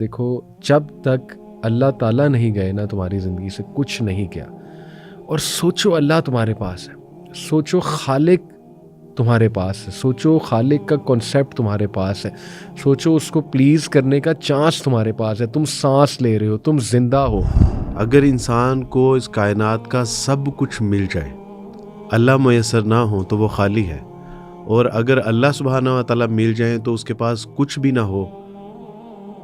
دیکھو، جب تک اللہ تعالیٰ نہیں گئے نا تمہاری زندگی سے، کچھ نہیں کیا. اور سوچو اللہ تمہارے پاس ہے، سوچو خالق تمہارے پاس ہے، سوچو خالق کا کنسیپٹ تمہارے پاس ہے، سوچو اس کو پلیز کرنے کا چانس تمہارے پاس ہے، تم سانس لے رہے ہو، تم زندہ ہو. اگر انسان کو اس کائنات کا سب کچھ مل جائے، اللہ میسر نہ ہو تو وہ خالی ہے. اور اگر اللہ سبحانہ و تعالیٰ مل جائیں تو اس کے پاس کچھ بھی نہ ہو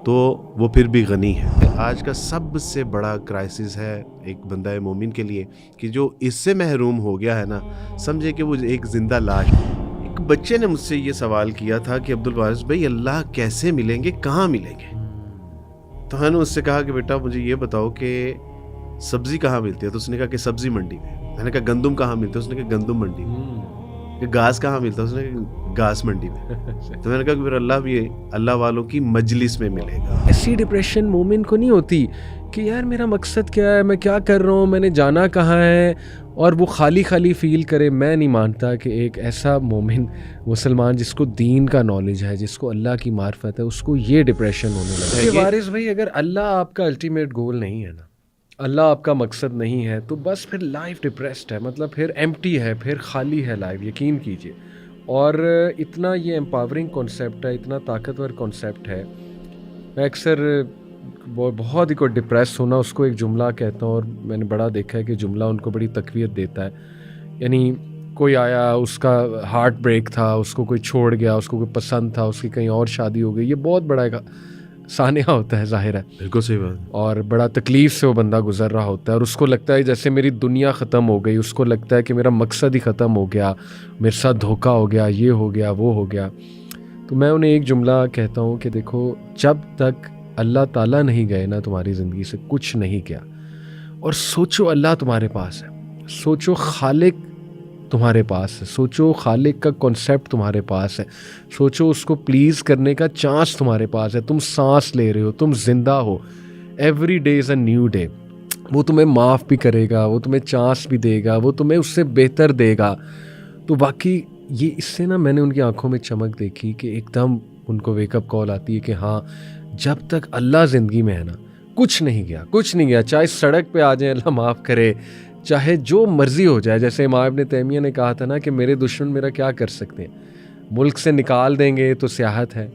تو وہ پھر بھی غنی ہے. آج کا سب سے بڑا کرائسس ہے ایک بندہ مومن کے لیے کہ جو اس سے محروم ہو گیا ہے نا، سمجھے کہ وہ ایک زندہ لاش ہے. ایک بچے نے مجھ سے یہ سوال کیا تھا کہ عبدالوارث بھائی اللہ کیسے ملیں گے، کہاں ملیں گے؟ تو میں نے اس سے کہا کہ بیٹا مجھے یہ بتاؤ کہ سبزی کہاں ملتی ہے؟ تو اس نے کہا کہ سبزی منڈی میں. میں نے کہا گندم کہاں ملتا ہے؟ اس نے کہا گندم منڈی میں. کہ گھاس کہاں ملتا ہے؟ اس نے کہا گھاس منڈی میں. تو میں نے کہا کہ پھر اللہ بھی اللہ والوں کی مجلس میں ملے گا. ایسی ڈپریشن مومن کو نہیں ہوتی کہ یار میرا مقصد کیا ہے، میں کیا کر رہا ہوں، میں نے جانا کہاں ہے، اور وہ خالی خالی فیل کرے. میں نہیں مانتا کہ ایک ایسا مومن مسلمان جس کو دین کا نالج ہے، جس کو اللہ کی معرفت ہے، اس کو یہ ڈپریشن ہونے لگا. کہ وارث بھائی، اگر اللہ آپ کا الٹیمیٹ گول نہیں ہے نا، اللہ آپ کا مقصد نہیں ہے، تو بس پھر لائف ڈپریسڈ ہے، مطلب پھر ایمٹی ہے، پھر خالی ہے لائف، یقین کیجئے. اور اتنا یہ ایمپاورنگ کانسیپٹ ہے، اتنا طاقتور کانسیپٹ ہے. میں اکثر بہت ہی کوئی ڈپریس ہونا اس کو ایک جملہ کہتا ہوں، اور میں نے بڑا دیکھا ہے کہ جملہ ان کو بڑی تقویت دیتا ہے. یعنی کوئی آیا، اس کا ہارٹ بریک تھا، اس کو کوئی چھوڑ گیا، اس کو کوئی پسند تھا، اس کی کہیں اور شادی ہو گئی. یہ بہت بڑا ایک سانحہ ہوتا ہے، ظاہر ہے، بالکل صحیح بات. اور بڑا تکلیف سے وہ بندہ گزر رہا ہوتا ہے، اور اس کو لگتا ہے جیسے میری دنیا ختم ہو گئی، اس کو لگتا ہے کہ میرا مقصد ہی ختم ہو گیا، میرے ساتھ دھوکہ ہو گیا، یہ ہو گیا، وہ ہو گیا. تو میں انہیں ایک جملہ کہتا ہوں کہ دیکھو، جب تک اللہ تعالیٰ نہیں گئے نا تمہاری زندگی سے، کچھ نہیں کیا. اور سوچو اللہ تمہارے پاس ہے، سوچو خالق تمہارے پاس ہے، سوچو خالق کا کنسیپٹ تمہارے پاس ہے، سوچو اس کو پلیز کرنے کا چانس تمہارے پاس ہے، تم سانس لے رہے ہو، تم زندہ ہو. Every day is a new day. وہ تمہیں معاف بھی کرے گا، وہ تمہیں چانس بھی دے گا، وہ تمہیں اس سے بہتر دے گا. تو واقعی یہ اس سے نا میں نے ان کی آنکھوں میں چمک دیکھی کہ ایک دم ان کو ویک اپ کال آتی ہے کہ ہاں، جب تک اللہ زندگی میں ہے نا، کچھ نہیں گیا، کچھ نہیں گیا. چاہے سڑک پہ آ جائیں، اللہ معاف کرے، چاہے جو مرضی ہو جائے. جیسے امام ابن تیمیہ نے کہا تھا نا کہ میرے دشمن میرا کیا کر سکتے ہیں، ملک سے نکال دیں گے تو سیاحت ہے،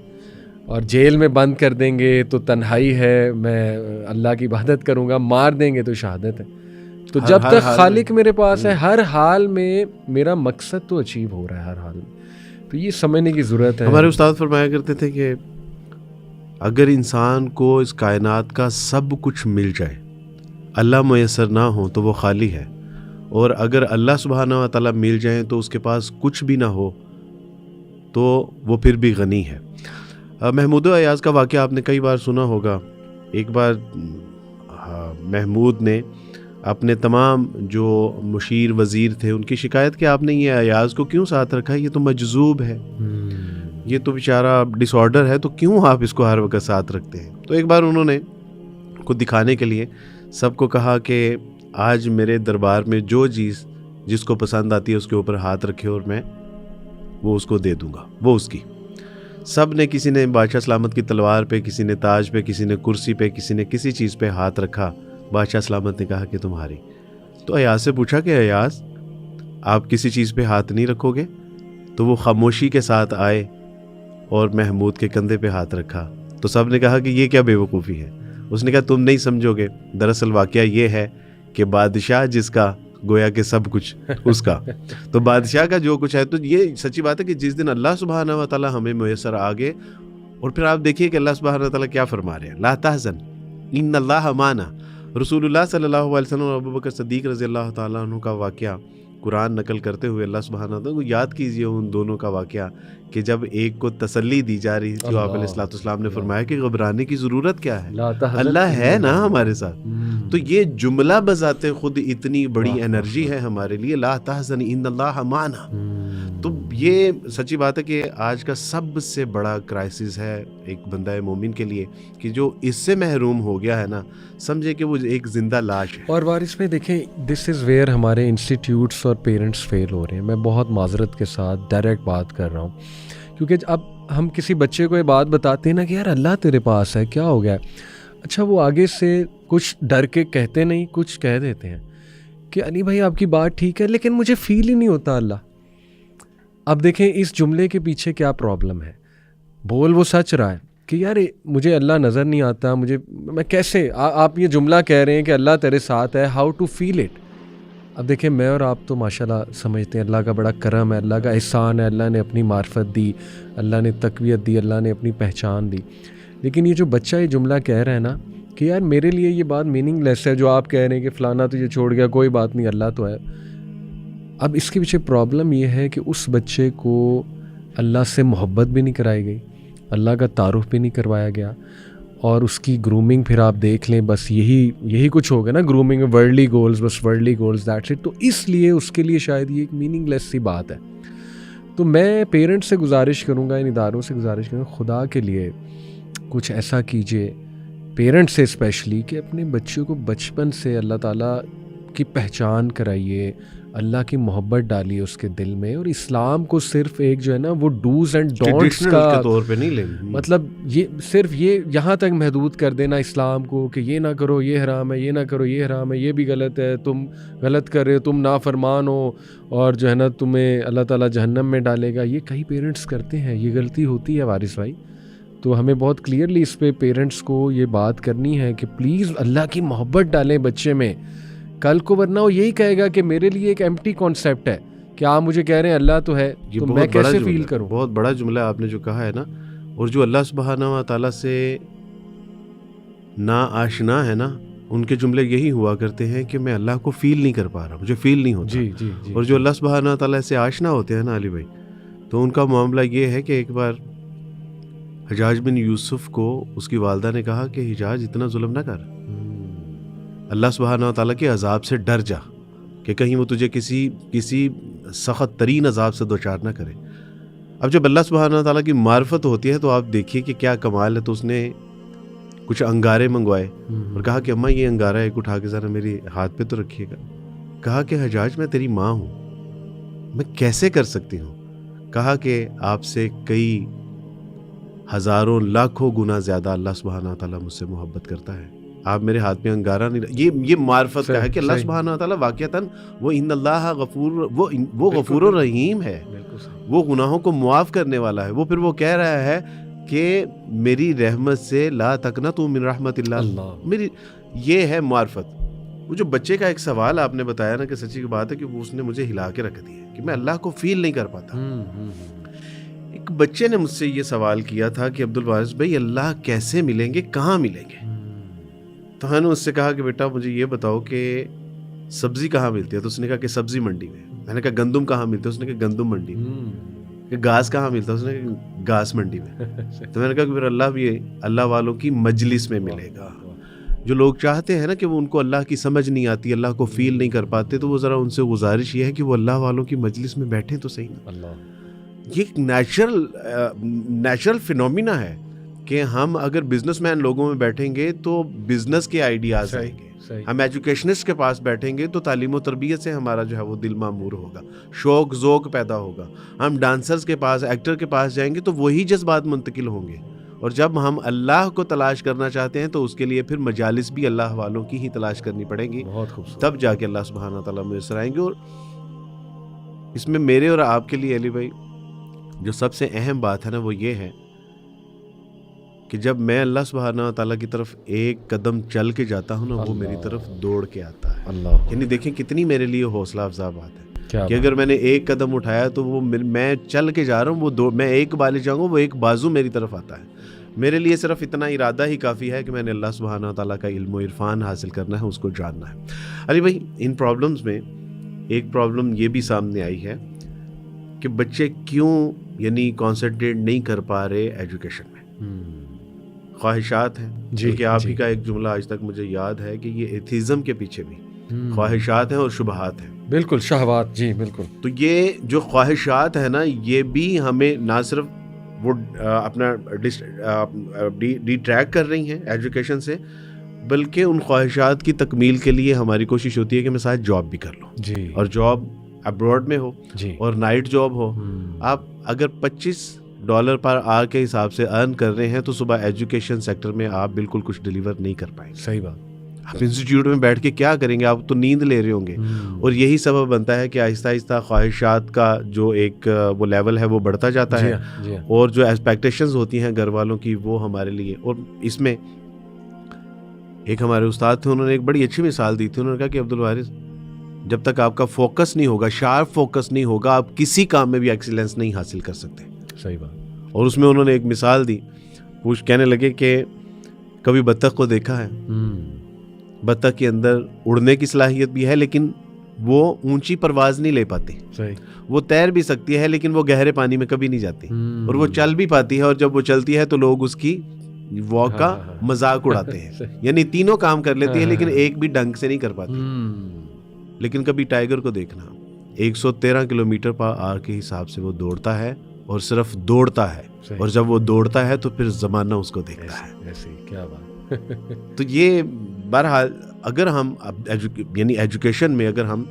اور جیل میں بند کر دیں گے تو تنہائی ہے، میں اللہ کی عبادت کروں گا، مار دیں گے تو شہادت ہے. تو جب تک خالق میرے پاس ہے، ہر حال میں میرا مقصد تو اچیو ہو رہا ہے، ہر حال میں. تو یہ سمجھنے کی ضرورت ہے. ہمارے استاد فرمایا کرتے تھے کہ اگر انسان کو اس کائنات کا سب کچھ مل جائے، اللہ میسر نہ ہو تو وہ خالی ہے. اور اگر اللہ سبحانہ و تعالیٰ مل جائیں تو اس کے پاس کچھ بھی نہ ہو تو وہ پھر بھی غنی ہے. محمود ایاز کا واقعہ آپ نے کئی بار سنا ہوگا. ایک بار محمود نے اپنے تمام جو مشیر وزیر تھے ان کی شکایت کہ آپ نے یہ ایاز کو کیوں ساتھ رکھا ہے، یہ تو مجذوب ہے، یہ تو بیچارہ ڈس آرڈر ہے، تو کیوں آپ اس کو ہر وقت ساتھ رکھتے ہیں. تو ایک بار انہوں نے کو دکھانے کے لیے سب کو کہا کہ آج میرے دربار میں جو چیز جس کو پسند آتی ہے اس کے اوپر ہاتھ رکھے اور میں وہ اس کو دے دوں گا، وہ اس کی. سب نے، کسی نے بادشاہ سلامت کی تلوار پہ، کسی نے تاج پہ، کسی نے کرسی پہ، کسی نے کسی چیز پہ ہاتھ رکھا. بادشاہ سلامت نے کہا کہ تمہاری. تو ایاز سے پوچھا کہ ایاز آپ کسی چیز پہ ہاتھ نہیں رکھو گے؟ تو وہ خاموشی کے ساتھ آئے اور محمود کے کندھے پہ ہاتھ رکھا. تو سب نے کہا کہ یہ کیا بے وقوفی ہے. اس نے کہا تم نہیں سمجھو گے، دراصل واقعہ یہ ہے کہ بادشاہ جس کا گویا کہ سب کچھ اس کا. تو بادشاہ کا جو کچھ ہے، تو یہ سچی بات ہے کہ جس دن اللہ سبحانہ و تعالیٰ ہمیں میسر آگے، اور پھر آپ دیکھیے کہ اللہ سبحانہ و تعالیٰ کیا فرما رہے ہیں، لا تحزن ان اللہ معنا. رسول اللہ صلی اللہ علیہ وسلم اور ابوبکر صدیق رضی اللہ تعالیٰ عنہ کا واقعہ قرآن نقل کرتے ہوئے اللہ سبحانہ وتعالیٰ کو یاد کیجئے ان دونوں کا واقعہ کہ جب ایک کو تسلی دی جا رہی تھی، آپ علیہ الصلوۃ والسلام نے فرمایا کہ گھبرانے کی ضرورت کیا ہے، اللہ ہے نا ہمارے ساتھ. تو یہ جملہ بذات خود اتنی بڑی انرجی ہے ہمارے لیے، لا تحزن ان اللہ معنا. تو یہ سچی بات ہے کہ آج کا سب سے بڑا کرائسس ہے ایک بندہ مومن کے لیے کہ جو اس سے محروم ہو گیا ہے نا، سمجھے کہ وہ ایک زندہ لاش ہے. اور وارث میں دیکھیں، دس از ویئر ہمارے انسٹیٹیوٹس اور پیرنٹس فیل ہو رہے ہیں. میں بہت معذرت کے ساتھ ڈائریکٹ بات کر رہا ہوں، کیونکہ اب ہم کسی بچے کو یہ بات بتاتے ہیں نا کہ یار اللہ تیرے پاس ہے، کیا ہو گیا ہے، اچھا وہ آگے سے کچھ ڈر کے کہتے نہیں، کچھ کہہ دیتے ہیں کہ علی بھائی آپ کی بات ٹھیک ہے لیکن مجھے فیل ہی نہیں ہوتا اللہ. اب دیکھیں اس جملے کے پیچھے کیا پرابلم ہے. بول وہ سچ رہا ہے کہ یار مجھے اللہ نظر نہیں آتا، میں کیسے، آپ یہ جملہ کہہ رہے ہیں کہ اللہ تیرے ساتھ ہے، ہاؤ ٹو فیل اٹ. اب دیکھیں میں اور آپ تو ماشاءاللہ سمجھتے ہیں اللہ کا بڑا کرم ہے، اللہ کا احسان ہے، اللہ نے اپنی معرفت دی، اللہ نے تقویت دی، اللہ نے اپنی پہچان دی. لیکن یہ جو بچہ یہ جملہ کہہ رہا ہے نا کہ یار میرے لیے یہ بات میننگ لیس ہے، جو آپ کہہ رہے ہیں کہ فلانا تجھے چھوڑ گیا، کوئی بات نہیں اللہ تو ہے. اب اس کے پیچھے پرابلم یہ ہے کہ اس بچے کو اللہ سے محبت بھی نہیں کرائی گئی، اللہ کا تعارف بھی نہیں کروایا گیا، اور اس کی گرومنگ پھر آپ دیکھ لیں بس یہی کچھ ہو گیا نا، گرومنگ ورلڈلی گولز، بس ورلڈلی گولز، دیٹس اٹ. تو اس لیے اس کے لیے شاید یہ ایک میننگ لیس سی بات ہے. تو میں پیرنٹس سے گزارش کروں گا، ان اداروں سے گزارش کروں گا، خدا کے لیے کچھ ایسا کیجیے پیرنٹس سے اسپیشلی کہ اپنے بچوں کو بچپن سے اللہ تعالیٰ کی پہچان کرائیے، اللہ کی محبت ڈالیے اس کے دل میں، اور اسلام کو صرف ایک جو ہے نا وہ ڈوز اینڈ ڈونٹس کا طور پہ نہیں لیں، مطلب یہ صرف یہ یہاں تک محدود کر دینا اسلام کو کہ یہ نہ کرو یہ حرام ہے، یہ نہ کرو یہ حرام ہے، یہ بھی غلط ہے، تم غلط کر رہے ہو، تم نافرمان ہو اور جو ہے نا تمہیں اللہ تعالیٰ جہنم میں ڈالے گا. یہ کئی پیرنٹس کرتے ہیں، یہ غلطی ہوتی ہے وارث بھائی. تو ہمیں بہت کلیئرلی اس پہ پیرنٹس کو یہ بات کرنی ہے کہ پلیز اللہ کی محبت ڈالیں بچے میں. کل کو ورنہ وہ یہی کہے گا کہ میرے لیے ایک ایمپٹی کانسیپٹ ہے کہ آپ مجھے کہہ رہے ہیں اللہ تو ہے، تو میں کیسے فیل کروں. بہت بڑا جملہ آپ نے جو کہا ہے نا. اور جو اللہ سبحانہ و تعالیٰ سے نا آشنا ہے نا، ان کے جملے یہی ہوا کرتے ہیں کہ میں اللہ کو فیل نہیں کر پا رہا، مجھے فیل نہیں ہوتا. جی. اور جو اللہ سبحانہ و تعالیٰ سے آشنا ہوتے ہیں نا علی بھائی، تو ان کا معاملہ یہ ہے کہ ایک بار حجاج بن یوسف کو اس کی والدہ نے کہا کہ حجاج اتنا ظلم نہ کر، اللہ سبحانہ و تعالیٰ کے عذاب سے ڈر جا کہ کہیں وہ تجھے کسی سخت ترین عذاب سے دوچار نہ کرے. اب جب اللہ سبحانہ و تعالیٰ کی معرفت ہوتی ہے تو آپ دیکھیے کہ کیا کمال ہے. تو اس نے کچھ انگارے منگوائے اور کہا کہ اماں یہ انگارہ ایک اٹھا کے ذرا میری ہاتھ پہ تو رکھیے گا. کہا کہ حجاج میں تیری ماں ہوں، میں کیسے کر سکتی ہوں. کہا کہ آپ سے کئی ہزاروں لاکھوں گنا زیادہ اللہ سبحانہ و تعالیٰ مجھ سے محبت کرتا ہے، آپ میرے ہاتھ میں انگارہ نہیں. یہ معرفت کا ہے کہ اللہ سبحانہ و تعالیٰ واقعتاً وہ ان اللہ غفور، وہ غفور و رحیم ہے، وہ گناہوں کو معاف کرنے والا ہے. وہ پھر وہ کہہ رہا ہے کہ میری رحمت سے لا تقنطوا من رحمت اللہ. میری یہ ہے معرفت. وہ جو بچے کا ایک سوال آپ نے بتایا نا کہ سچی کی بات ہے کہ وہ اس نے مجھے ہلا کے رکھ دیا کہ میں اللہ کو فیل نہیں کر پاتا. ایک بچے نے مجھ سے یہ سوال کیا تھا کہ عبدالوارث بھائی اللہ کیسے ملیں گے، کہاں ملیں گے؟ تو میں نے اس سے کہا کہ بیٹا مجھے یہ بتاؤ کہ سبزی کہاں ملتی ہے؟ تو اس نے کہا کہ سبزی منڈی میں. میں نے کہا گندم کہاں ملتا ہے؟ اس نے کہا گندم منڈی میں. کہ گھاس کہاں ملتا ہے؟ اس نے کہا گھاس منڈی میں. تو میں نے کہا کہ پھر اللہ بھی اللہ والوں کی مجلس میں ملے گا. جو لوگ چاہتے ہیں نا کہ وہ ان کو اللہ کی سمجھ نہیں آتی، اللہ کو فیل نہیں کر پاتے، تو وہ ذرا ان سے گزارش یہ ہے کہ وہ اللہ والوں کی مجلس میں بیٹھیں تو صحیح نا. یہ ایک نیچرل فینومینا ہے کہ ہم اگر بزنس مین لوگوں میں بیٹھیں گے تو بزنس کے آئیڈیاز آئیں گے. ہم ایجوکیشنسٹ کے پاس بیٹھیں گے تو تعلیم و تربیت سے ہمارا جو ہے وہ دل معمور ہوگا، شوق ذوق پیدا ہوگا. ہم ڈانسرز کے پاس، ایکٹر کے پاس جائیں گے تو وہی جذبات منتقل ہوں گے. اور جب ہم اللہ کو تلاش کرنا چاہتے ہیں تو اس کے لیے پھر مجالس بھی اللہ والوں کی ہی تلاش کرنی پڑیں گی، تب جا کے اللہ سبحانہ تعالیٰ میسر آئیں گے. اور اس میں میرے اور آپ کے لیے علی بھائی جو سب سے اہم بات ہے نا وہ یہ ہے کہ جب میں اللہ سبحانہ تعالیٰ کی طرف ایک قدم چل کے جاتا ہوں نا، وہ میری طرف دوڑ کے آتا ہے. یعنی دیکھیں کتنی میرے لیے حوصلہ افزا بات ہے کہ اگر میں نے ایک قدم اٹھایا تو وہ میں چل کے جا رہا ہوں، وہ میں ایک بال جاؤں گا، وہ ایک بازو میری طرف آتا ہے. میرے لیے صرف اتنا ارادہ ہی کافی ہے کہ میں نے اللہ سبحانہ تعالیٰ کا علم و عرفان حاصل کرنا ہے، اس کو جاننا ہے. علی بھائی ان پرابلمز میں ایک پرابلم یہ بھی سامنے آئی ہے کہ بچے کیوں یعنی کانسنٹریٹ نہیں کر پا رہے ایجوکیشن میں. خواہشات ہیں کہ آپ ہی کا ایک جملہ آج تک مجھے یاد ہے کہ یہ ایتھیزم کے پیچھے بھی خواہشات ہیں اور شبہات ہیں. بالکل شہوات، جی بالکل. تو یہ جو خواہشات ہے نا یہ بھی ہمیں نہ صرف وہ اپنا ڈی ٹریک کر رہی ہیں ایجوکیشن سے، بلکہ ان خواہشات کی تکمیل کے لیے ہماری کوشش ہوتی ہے کہ میں ساتھ جاب بھی کر لوں جی، اور جاب ابراڈ میں ہو جی، اور نائٹ جاب ہو. آپ اگر 25 ڈالر پر آر کے حساب سے ارن کر رہے ہیں تو صبح ایجوکیشن سیکٹر میں آپ بالکل کچھ ڈیلیور نہیں کر پائیں. صحیح بات. آپ انسٹیٹیوٹ میں بیٹھ کے کیا کریں گے, آپ تو نیند لے رہے ہوں گے. اور یہی سبب بنتا ہے کہ آہستہ آہستہ خواہشات کا جو ایک وہ لیول ہے وہ بڑھتا جاتا ہے, اور جو ایکسپیکٹیشنز ہوتی ہیں گھر والوں کی وہ ہمارے لیے. اور اس میں ایک ہمارے استاد تھے, انہوں نے ایک بڑی اچھی مثال دی تھی. انہوں نے کہا کہ عبدالوارث, جب تک آپ کا فوکس نہیں ہوگا, شارپ فوکس نہیں ہوگا, آپ کسی کام میں بھی ایکسیلنس نہیں حاصل کر سکتے. صحیح بات. اور اس میں انہوں نے ایک مثال دی, وہ کہنے لگے کہ کبھی بطخ کو دیکھا ہے, بطخ کے اندر اڑنے کی صلاحیت بھی ہے لیکن وہ اونچی پرواز نہیں لے پاتی. صحیح. وہ تیر بھی سکتی ہے لیکن وہ گہرے پانی میں کبھی نہیں جاتی. اور وہ چل بھی پاتی ہے, اور جب وہ چلتی ہے تو لوگ اس کی واک کا مذاق اڑاتے ہیں. یعنی تینوں کام کر لیتی ہے لیکن ایک بھی ڈنگ سے نہیں کر پاتی. لیکن کبھی ٹائیگر کو دیکھنا, 113 کلومیٹر پر آر کے حساب سے وہ دوڑتا ہے, اور صرف دوڑتا ہے. اور جب وہ دوڑتا ہے تو پھر زمانہ اس کو دیکھتا ہے. ایسے کیا بات. تو یہ بہرحال اگر ہم یعنی ایجوکیشن میں اگر ہم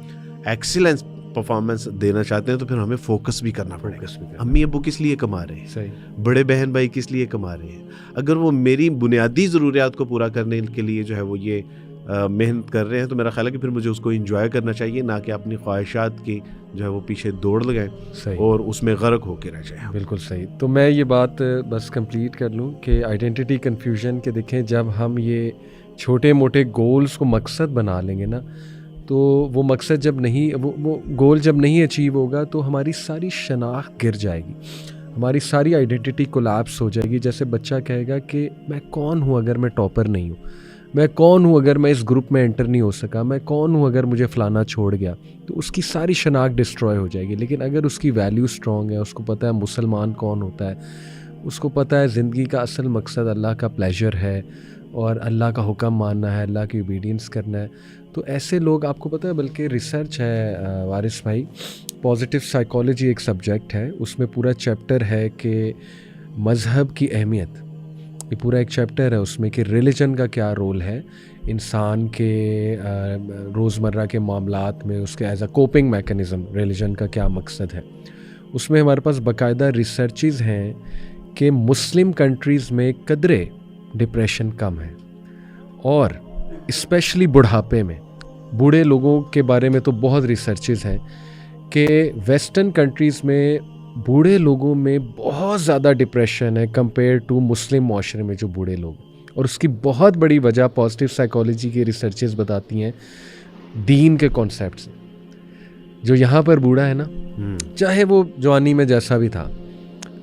ایکسیلنس پرفارمنس دینا چاہتے ہیں تو پھر ہمیں فوکس بھی کرنا پڑے گا. امی ابو کس لیے کما رہے ہیں, بڑے بہن بھائی کس لیے کما رہے ہیں. اگر وہ میری بنیادی ضروریات کو پورا کرنے کے لیے جو ہے وہ یہ محنت کر رہے ہیں تو میرا خیال ہے کہ پھر مجھے اس کو انجوائے کرنا چاہیے, نہ کہ اپنی خواہشات کی جو ہے وہ پیچھے دوڑ لگائیں اور اس میں غرق ہو کے رہ جائیں. بالکل صحیح. تو میں یہ بات بس کمپلیٹ کر لوں کہ آئیڈینٹی کنفیوژن کے دیکھیں, جب ہم یہ چھوٹے موٹے گولز کو مقصد بنا لیں گے نا, تو وہ مقصد جب نہیں, وہ گول جب نہیں اچیو ہوگا تو ہماری ساری شناخت گر جائے گی, ہماری ساری آئیڈینٹی کولیپس ہو جائے گی. جیسے بچہ کہے گا کہ میں کون ہوں اگر میں ٹاپر نہیں ہوں, میں کون ہوں اگر میں اس گروپ میں انٹر نہیں ہو سکا, میں کون ہوں اگر مجھے فلانا چھوڑ گیا. تو اس کی ساری شناخت ڈسٹروائے ہو جائے گی. لیکن اگر اس کی ویلیو اسٹرانگ ہے, اس کو پتہ ہے مسلمان کون ہوتا ہے, اس کو پتہ ہے زندگی کا اصل مقصد اللہ کا پلیجر ہے اور اللہ کا حکم ماننا ہے, اللہ کی اوبیڈینس کرنا ہے, تو ایسے لوگ, آپ کو پتہ ہے بلکہ ریسرچ ہے وارث بھائی, پازیٹیو سائیکالوجی ایک سبجیکٹ ہے, اس میں پورا چیپٹر ہے کہ مذہب کی اہمیت. یہ پورا ایک چیپٹر ہے اس میں کہ ریلیجن کا کیا رول ہے انسان کے روزمرہ کے معاملات میں, اس کے as a coping mechanism religion کا کیا مقصد ہے. اس میں ہمارے پاس باقاعدہ ریسرچز ہیں کہ مسلم کنٹریز میں قدرے ڈپریشن کم ہے, اور اسپیشلی بڑھاپے میں, بوڑھے لوگوں کے بارے میں تو بہت ریسرچز ہیں کہ ویسٹرن کنٹریز میں بوڑھے لوگوں میں بہت زیادہ ڈپریشن ہے کمپیئر ٹو مسلم معاشرے میں جو بوڑھے لوگ. اور اس کی بہت بڑی وجہ پازیٹیو سائیکالوجی کی ریسرچز بتاتی ہیں دین کے کانسیپٹس. جو یہاں پر بوڑھا ہے نا, چاہے وہ جوانی میں جیسا بھی تھا,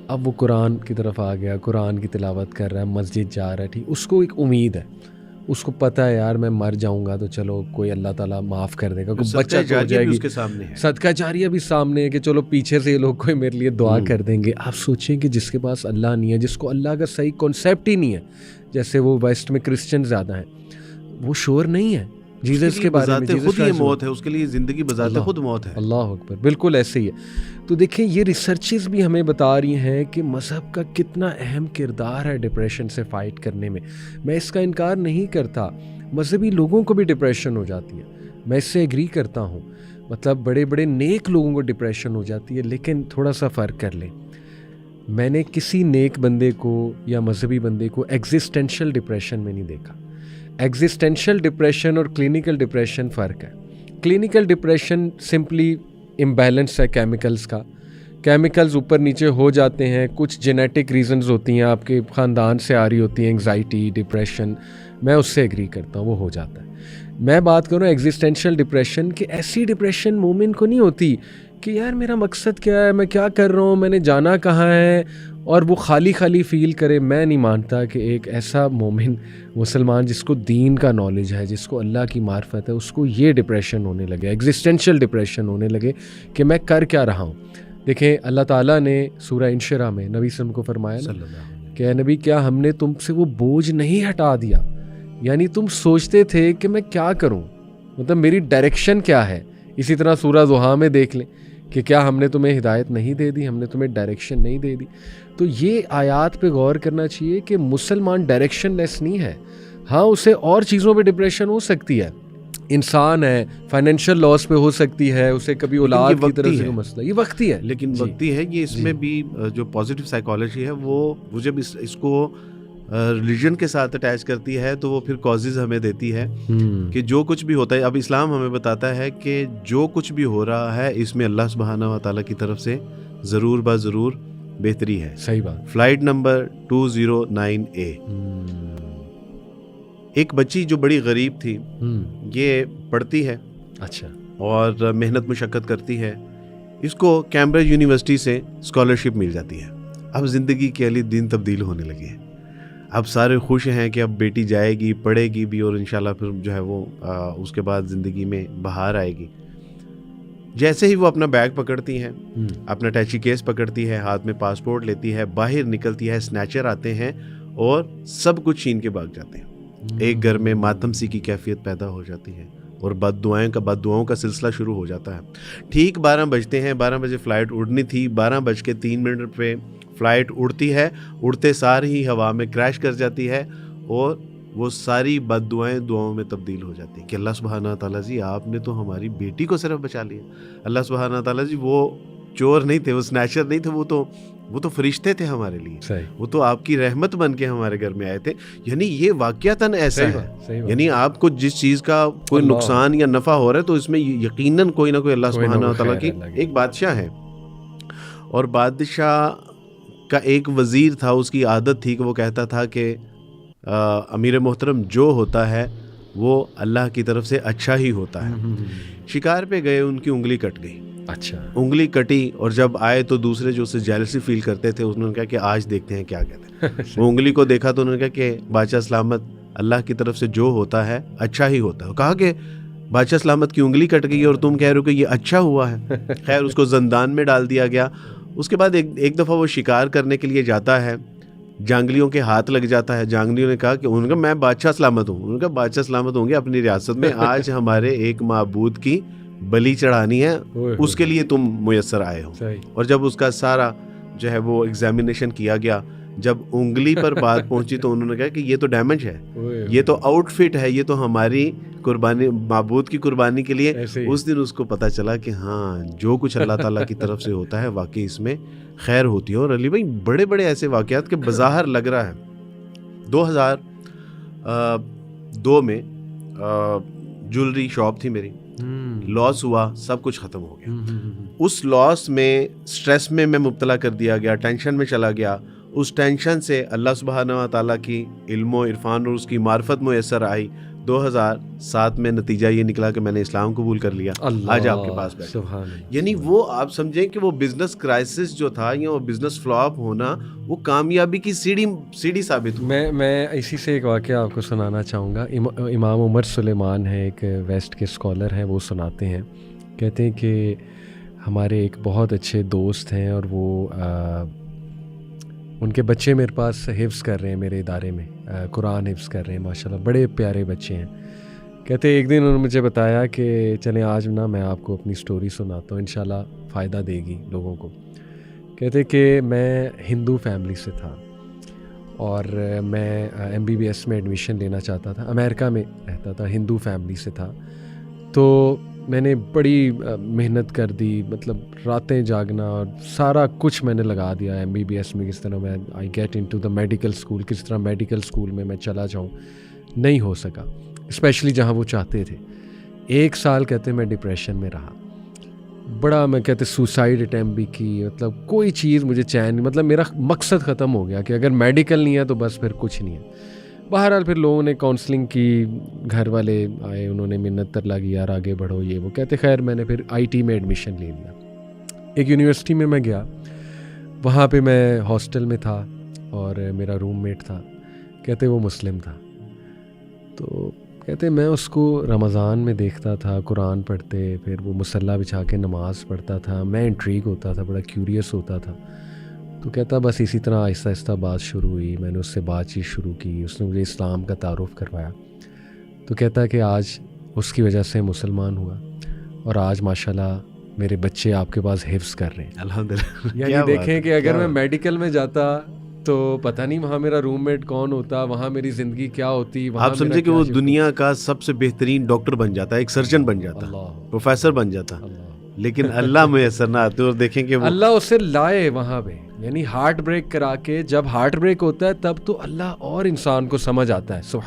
اب وہ قرآن کی طرف آ گیا, قرآن کی تلاوت کر رہا ہے, مسجد جا رہا ہے, ٹھیک, اس کو ایک امید ہے, اس کو پتہ ہے یار میں مر جاؤں گا تو چلو کوئی اللہ تعالیٰ معاف کر دے گا, کوئی بچہ ہو جائے گی, صدقہ جاریہ بھی سامنے ہے کہ چلو پیچھے سے یہ لوگ کوئی میرے لیے دعا کر دیں گے. آپ سوچیں کہ جس کے پاس اللہ نہیں ہے, جس کو اللہ کا صحیح کانسیپٹ ہی نہیں ہے, جیسے وہ ویسٹ میں کرسچن زیادہ ہیں, وہ شور نہیں ہے جیزس کے بارے میں, خود یہ موت ہے, اس کے لیے زندگی بذات خود موت ہے. اللہ اکبر, بالکل ایسے ہی ہے. تو دیکھیں یہ ریسرچز بھی ہمیں بتا رہی ہیں کہ مذہب کا کتنا اہم کردار ہے ڈپریشن سے فائٹ کرنے میں. میں اس کا انکار نہیں کرتا, مذہبی لوگوں کو بھی ڈپریشن ہو جاتی ہے, میں اس سے ایگری کرتا ہوں, مطلب بڑے بڑے نیک لوگوں کو ڈپریشن ہو جاتی ہے. لیکن تھوڑا سا فرق کر لیں, میں نے کسی نیک بندے کو یا مذہبی بندے کو ایگزسٹینشل ڈپریشن میں نہیں دیکھا. ایگزسٹینشل ڈپریشن اور کلینکل ڈپریشن فرق ہے. کلینکل ڈپریشن سمپلی امبیلنس ہے کیمیکلز کا, کیمیکلز اوپر نیچے ہو جاتے ہیں, کچھ جینیٹک ریزنز ہوتی ہیں, آپ کے خاندان سے آ رہی ہوتی ہیں انگزائٹی, ڈپریشن, میں اس سے ایگری کرتا ہوں, وہ ہو جاتا ہے. میں بات کروں ایگزسٹینشل ڈپریشن کہ ایسی ڈپریشن مومن کو نہیں ہوتی کہ یار میرا مقصد کیا ہے, میں کیا کر رہا ہوں, میں نے جانا کہاں ہے, اور وہ خالی خالی فیل کرے. میں نہیں مانتا کہ ایک ایسا مومن مسلمان جس کو دین کا نالج ہے, جس کو اللہ کی معرفت ہے, اس کو یہ ڈپریشن ہونے لگے, ایگزسٹینشل ڈپریشن ہونے لگے کہ میں کر کیا رہا ہوں. دیکھیں اللہ تعالیٰ نے سورہ انشرح میں نبی صلی اللہ علیہ وسلم کو فرمایا نا کہ اے نبی کیا ہم نے تم سے وہ بوجھ نہیں ہٹا دیا, یعنی تم سوچتے تھے کہ میں کیا کروں, مطلب میری ڈائریکشن کیا ہے. اسی طرح سورہ ضحیٰ میں دیکھ لیں کہ کیا ہم نے تمہیں ہدایت نہیں دے دی, ہم نے تمہیں ڈائریکشن نہیں دے دی. تو یہ آیات پہ غور کرنا چاہیے کہ مسلمان ڈائریکشن لیس نہیں ہے. ہاں اسے اور چیزوں پہ ڈپریشن ہو سکتی ہے, انسان ہے, فائنینشیل لاس پہ ہو سکتی ہے, اسے کبھی اولاد کی طرف سے مسئلہ, یہ وقتی ہے, لیکن وقتی ہے یہ. اس میں بھی جو پازیٹیو سائیکالوجی ہے وہ جب اس کو ریلیجن کے ساتھ اٹیچ کرتی ہے تو وہ پھر کازز ہمیں دیتی ہے کہ جو کچھ بھی ہوتا ہے, اب اسلام ہمیں بتاتا ہے کہ جو کچھ بھی ہو رہا ہے اس میں اللہ سبحانہ و تعالیٰ کی طرف سے ضرور ضرور بہتری ہے. صحیح بات. فلائٹ نمبر 209A, ایک بچی جو بڑی غریب تھی, یہ پڑھتی ہے, اچھا, اور محنت مشقت کرتی ہے, اس کو کیمبرج یونیورسٹی سے اسکالرشپ مل جاتی ہے. اب زندگی کے علی دن تبدیل ہونے لگے ہیں, اب سارے خوش ہیں کہ اب بیٹی جائے گی, پڑھے گی بھی, اور انشاءاللہ پھر جو ہے وہ اس کے بعد زندگی میں بہار آئے گی. جیسے ہی وہ اپنا بیگ پکڑتی ہیں, اپنا ٹیچی کیس پکڑتی ہے, ہاتھ میں پاسپورٹ لیتی ہے, باہر نکلتی ہے, سنیچر آتے ہیں اور سب کچھ چھین کے بھاگ جاتے ہیں. ایک گھر میں ماتم سی کی کیفیت پیدا ہو جاتی ہے اور بد دعاؤں کا سلسلہ شروع ہو جاتا ہے. ٹھیک 12 بجتے ہیں, 12 بجے فلائٹ اڑنی تھی, 12:03 پہ فلائٹ اڑتی ہے, اڑتے سار ہی ہوا میں کریش کر جاتی ہے اور وہ ساری بد دعائیں دعاؤں میں تبدیل ہو جاتی ہیں کہ اللہ سبحانہ تعالیٰ جی آپ نے تو ہماری بیٹی کو صرف بچا لیا. اللہ سبحانہ تعالیٰ جی وہ چور نہیں تھے, وہ سنیچر نہیں تھے, وہ تو فرشتے تھے ہمارے لیے, وہ تو آپ کی رحمت بن کے ہمارے گھر میں آئے تھے. یعنی یہ واقعتاً ایسا ہے, یعنی آپ کو جس چیز کا کوئی نقصان یا نفع ہو رہا ہے تو اس میں یقیناً کوئی نہ کوئی اللہ سبحانہ تعالیٰ کی ایک بادشاہ ہے. اور بادشاہ کا ایک وزیر تھا, اس کی عادت تھی کہ وہ کہتا تھا کہ امیر محترم جو ہوتا ہے وہ اللہ کی طرف سے اچھا ہی ہوتا ہے. شکار پہ گئے, ان کی انگلی کٹ گئی. اچھا, انگلی کٹی, اور جب آئے تو دوسرے جو اسے جیلسی فیل کرتے تھے انہوں نے کہا کہ آج دیکھتے ہیں کیا کہتے ہیں. وہ انگلی کو دیکھا تو انہوں نے کہا کہ بادشاہ سلامت, اللہ کی طرف سے جو ہوتا ہے اچھا ہی ہوتا ہے. کہا کہ بادشاہ سلامت کی انگلی کٹ گئی اور تم کہہ رہے ہو کہ یہ اچھا ہوا ہے. خیر اس کو زندان میں ڈال دیا گیا. اس کے بعد ایک دفعہ وہ شکار کرنے کے لیے جاتا ہے, جانگلیوں کے ہاتھ لگ جاتا ہے. جانگلیوں نے کہا کہ انہوں نے کہا میں بادشاہ سلامت ہوں. انہوں نے کہا بادشاہ سلامت ہوں گے اپنی ریاست میں, آج ہمارے ایک معبود کی بلی چڑھانی ہے, اس کے لیے تم میسر آئے ہو. اور جب اس کا سارا جو ہے وہ ایگزامینیشن کیا گیا, جب انگلی پر بات پہنچی تو انہوں نے کہا کہ یہ تو ڈیمیج ہے, یہ تو آؤٹ فٹ ہے, یہ تو ہماری قربانی, معبود کی قربانی کے لیے. اس دن اس کو پتا چلا کہ ہاں جو کچھ اللہ تعالیٰ کی طرف سے ہوتا ہے واقعی اس میں خیر ہوتی ہے. اور علی بھائی بڑے بڑے ایسے واقعات کے بظاہر لگ رہا ہے 2002 میں جولری شاپ تھی میری, لاس ہوا, سب کچھ ختم ہو گیا. اس لاس میں سٹریس میں مبتلا کر دیا گیا, ٹینشن میں چلا گیا. اس ٹینشن سے اللہ سبحانہ و تعالیٰ کی علم و عرفان اور اس کی معرفت میسر آئی. 2007 میں نتیجہ یہ نکلا کہ میں نے اسلام قبول کر لیا, آج آپ کے پاس بیٹھا. یعنی وہ آپ سمجھیں کہ وہ بزنس کرائسس جو تھا یا وہ بزنس فلاپ ہونا وہ کامیابی کی سیڑھی ثابت ہوا. میں اسی سے ایک واقعہ آپ کو سنانا چاہوں گا. امام عمر سلیمان ہے, ایک ویسٹ کے اسکالر ہیں, وہ سناتے ہیں, کہتے ہیں کہ ہمارے ایک بہت اچھے دوست ہیں اور وہ ان کے بچے میرے پاس حفظ کر رہے ہیں, میرے ادارے میں قرآن حفظ کر رہے ہیں, ماشاءاللہ بڑے پیارے بچے ہیں. کہتے ایک دن انہوں نے مجھے بتایا کہ چلیں آج نا میں آپ کو اپنی سٹوری سناتا ہوں, انشاءاللہ فائدہ دے گی لوگوں کو. کہتے کہ میں ہندو فیملی سے تھا اور میں MBBS میں ایڈمیشن لینا چاہتا تھا, امریکہ میں رہتا تھا, ہندو فیملی سے تھا. تو میں نے بڑی محنت کر دی, مطلب راتیں جاگنا اور سارا کچھ میں نے لگا دیا MBBS میں, کس طرح میں I get into the medical school, کس طرح میڈیکل اسکول میں چلا جاؤں. نہیں ہو سکا, اسپیشلی جہاں وہ چاہتے تھے. 1 سال کہتے میں ڈپریشن میں رہا, بڑا میں کہتے سوسائڈ اٹیمپٹ بھی کی, مطلب کوئی چیز مجھے چین نہیں, مطلب میرا مقصد ختم ہو گیا کہ اگر میڈیکل نہیں ہے تو بس پھر کچھ نہیں ہے. بہرحال پھر لوگوں نے کاؤنسلنگ کی, گھر والے آئے, انہوں نے منت ترلا کی یار آگے بڑھو یہ وہ. کہتے خیر میں نے پھر IT میں ایڈمیشن لے لیا. ایک یونیورسٹی میں گیا, وہاں پہ میں ہاسٹل میں تھا اور میرا روم میٹ تھا. کہتے وہ مسلم تھا. تو کہتے میں اس کو رمضان میں دیکھتا تھا قرآن پڑھتے, پھر وہ مصلی بچھا کے نماز پڑھتا تھا. میں انٹریگ ہوتا تھا, بڑا کیوریس ہوتا تھا. تو کہتا بس اسی طرح آہستہ آہستہ بات شروع ہوئی, میں نے اس سے بات چیت شروع کی, اس نے مجھے اسلام کا تعارف کروایا. تو کہتا کہ آج اس کی وجہ سے مسلمان ہوا اور آج ماشاءاللہ میرے بچے آپ کے پاس حفظ کر رہے ہیں, الحمدللہ. یعنی دیکھیں کہ اگر میں میڈیکل میں جاتا تو پتہ نہیں وہاں میرا روم میٹ کون ہوتا, وہاں میری زندگی کیا ہوتی. آپ سمجھے کہ وہ دنیا کا سب سے بہترین ڈاکٹر بن جاتا ہے, ایک سرجن بن جاتا, پروفیسر بن جاتا, لیکن اللہ میسر نہ آتے. اور دیکھیں کہ اللہ اسے لائے وہاں پہ, یعنی ہارٹ بریک کرا کے. جب ہارٹ بریک ہوتا ہے تب تو اللہ اور انسان کو سمجھ آتا ہے. سبحان